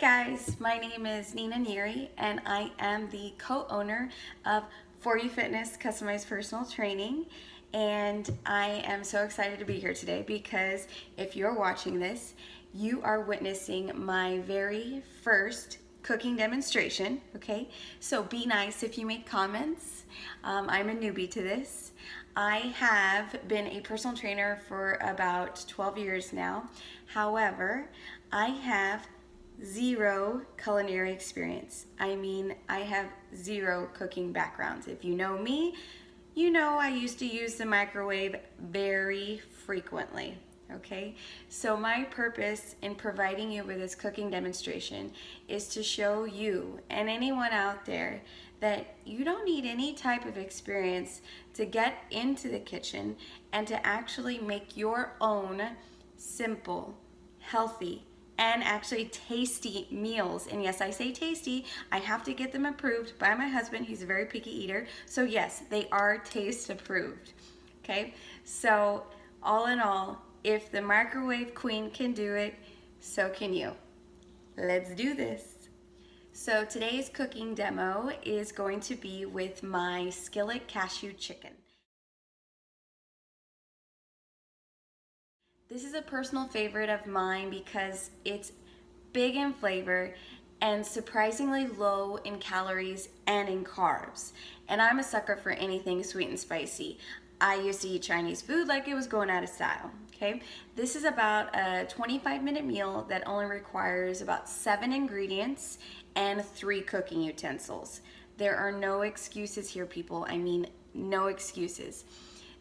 guys, my name is Nyiri and I am the co-owner of For You Fitness Customized Personal Training, and I am so excited to be here today because if you're watching this, you are witnessing my very first cooking demonstration, okay? So be nice if you make comments. I'm a newbie to this. I have been a personal trainer for about 12 years now. However, I have zero culinary experience. I mean, I have zero cooking background. If you know me, you know I used to use the microwave very frequently. Okay, so my purpose in providing you with this cooking demonstration is to show you and anyone out there that you don't need any type of experience to get into the kitchen and to actually make your own simple, healthy, and actually tasty meals. And yes, I say tasty, I have to get them approved by my husband. He's a very picky eater. So yes, they are taste approved. Okay, so all in all, if the microwave queen can do it, so can you. Let's do this. So today's cooking demo is going to be with my Skillet cashew chicken. This is a personal favorite of mine because it's big in flavor and surprisingly low in calories and in carbs. And I'm a sucker for anything sweet and spicy. I used to eat Chinese food like it was going out of style, okay? This is about a 25-minute meal that only requires about 7 ingredients and 3 cooking utensils. There are no excuses here, people. I mean, no excuses.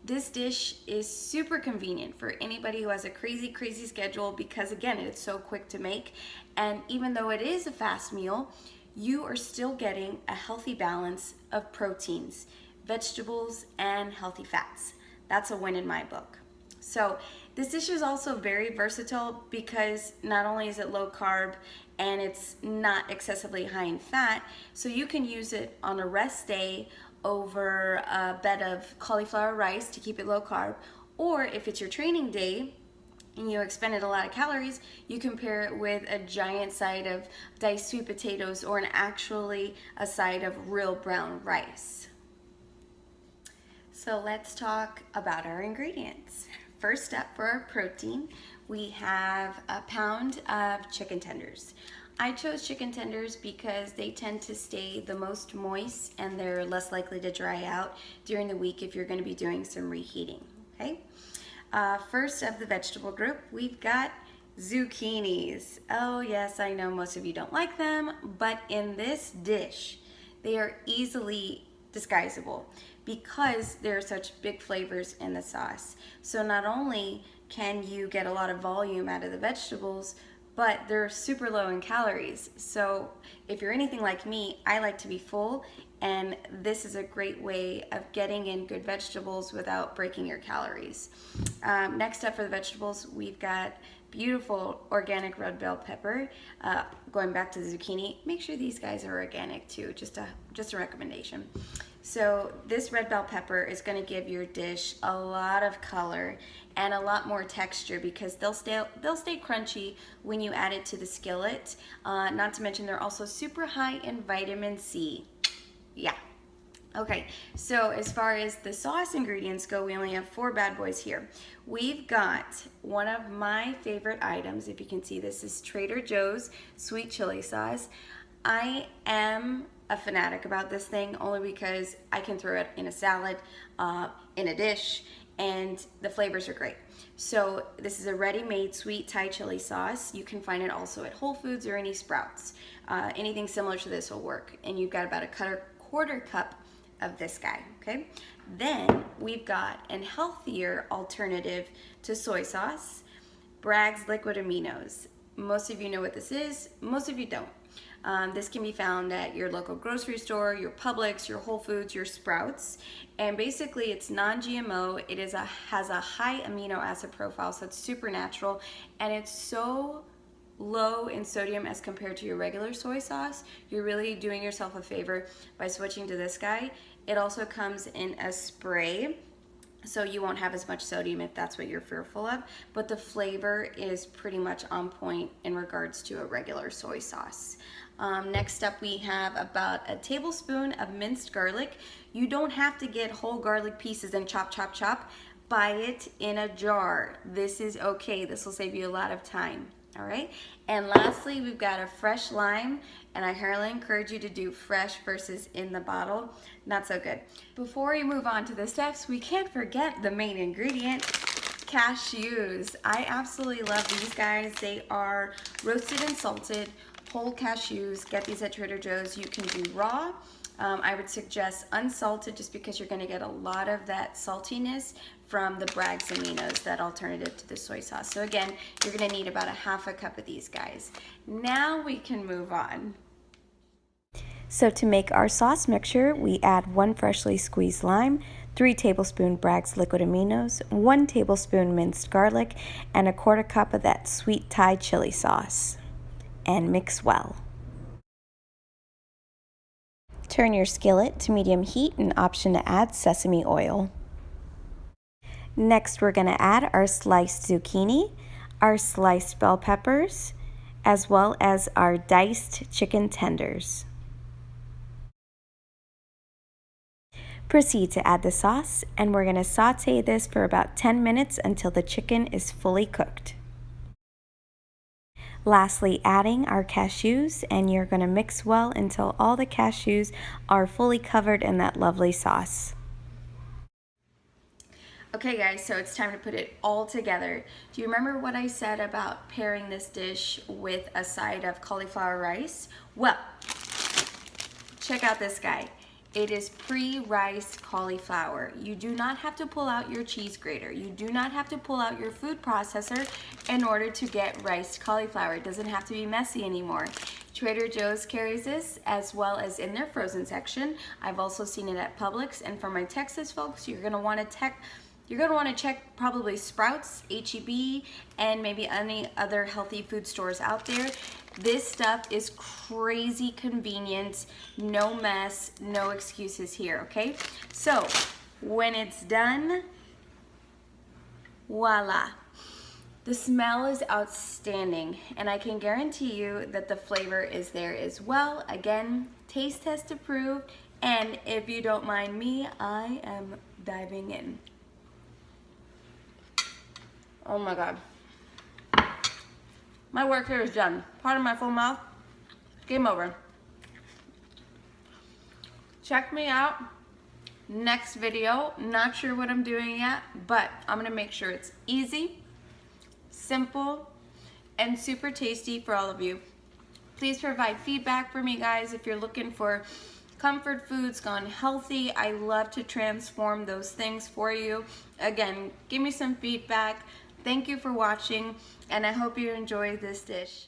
This dish is super convenient for anybody who has a crazy schedule because, again, it's so quick to make. And even though it is a fast meal, you are still getting a healthy balance of proteins, vegetables, and healthy fats. That's a win in my book. So this dish is also very versatile because not only is it low carb and it's not excessively high in fat, so you can use it on a rest day over a bed of cauliflower rice to keep it low carb, or if it's your training day and you expended a lot of calories, you can pair it with a giant side of diced sweet potatoes or actually a side of real brown rice. So let's talk about our ingredients. First up, for our protein, we have a pound of chicken tenders. I chose chicken tenders because they tend to stay the most moist and they're less likely to dry out during the week if you're going to be doing some reheating, okay? First of the vegetable group, we've got zucchinis. Oh yes, I know most of you don't like them, but in this dish, they are easily disguisable because there are such big flavors in the sauce. So not only can you get a lot of volume out of the vegetables, but they're super low in calories. So if you're anything like me, I like to be full, and this is a great way of getting in good vegetables without breaking your calories. Next up for the vegetables, we've got beautiful organic red bell pepper. Going back to the zucchini, make sure these guys are organic too, just a recommendation. So this red bell pepper is going to give your dish a lot of color and a lot more texture because they'll stay crunchy when you add it to the skillet. Not to mention they're also super high in vitamin C. Yeah. Okay, so as far as the sauce ingredients go, we only have 4 bad boys here. We've got one of my favorite items, if you can see this, is Trader Joe's sweet chili sauce. I am a fanatic about this thing only because I can throw it in a salad, in a dish, and the flavors are great. So this is a ready-made sweet Thai chili sauce. You can find it also at Whole Foods or any Sprouts. Anything similar to this will work. And you've got about a quarter cup of this guy, okay? Then we've got a healthier alternative to soy sauce, Bragg's liquid aminos. Most of you know what this is, most of you don't. This can be found at your local grocery store, your Publix, your Whole Foods, your Sprouts. And basically it's non-GMO. It has a high amino acid profile, so it's super natural. And it's so low in sodium as compared to your regular soy sauce. You're really doing yourself a favor by switching to this guy. It also comes in a spray. so you won't have as much sodium if that's what you're fearful of, but the flavor is pretty much on point in regards to a regular soy sauce. Next up, we have about a tablespoon of minced garlic. You don't have to get whole garlic pieces and chop, chop, chop. Buy it in a jar. This is okay. This will save you a lot of time. All right. And lastly, we've got a fresh lime, and I highly encourage you to do fresh versus in the bottle. Not so good. Before we move on to the steps, we can't forget the main ingredient, cashews. I absolutely love these guys. They are roasted and salted whole cashews. Get these at Trader Joe's. You can do raw. I would suggest unsalted just because you're going to get a lot of that saltiness from the Bragg's aminos, that alternative to the soy sauce. So again, you're going to need about a half a cup of these guys. Now we can move on. So to make our sauce mixture, we add 1 freshly squeezed lime, 3 tablespoons Bragg's liquid aminos, 1 tablespoon minced garlic, and a 1/4 cup of that sweet Thai chili sauce. And mix well. Turn your skillet to medium heat and option to add sesame oil. Next, we're going to add our sliced zucchini, our sliced bell peppers, as well as our diced chicken tenders. Proceed to add the sauce, and we're going to saute this for about 10 minutes until the chicken is fully cooked. Lastly, adding our cashews, and you're going to mix well until all the cashews are fully covered in that lovely sauce. Okay guys, so it's time to put it all together. Do you remember what I said about pairing this dish with a side of cauliflower rice? Well, check out this guy. It is pre-riced cauliflower. You do not have to pull out your cheese grater. You do not have to pull out your food processor in order to get riced cauliflower. It doesn't have to be messy anymore. Trader Joe's carries this as well as in their frozen section. I've also seen it at Publix, and for my Texas folks, you're gonna want to check probably Sprouts, H-E-B, and maybe any other healthy food stores out there. This stuff is crazy convenient, no mess, no excuses here, okay? So when it's done, voila. The smell is outstanding, and I can guarantee you that the flavor is there as well. Again, taste test approved, and if you don't mind me, I am diving in. Oh my God. My work here is done. Pardon my full mouth. Game over. Check me out. Next video. Not sure what I'm doing yet, but I'm gonna make sure it's easy, simple, and super tasty for all of you. Please provide feedback for me, guys, if you're looking for comfort foods gone healthy. I love to transform those things for you. Again, give me some feedback. Thank you for watching, and I hope you enjoy this dish.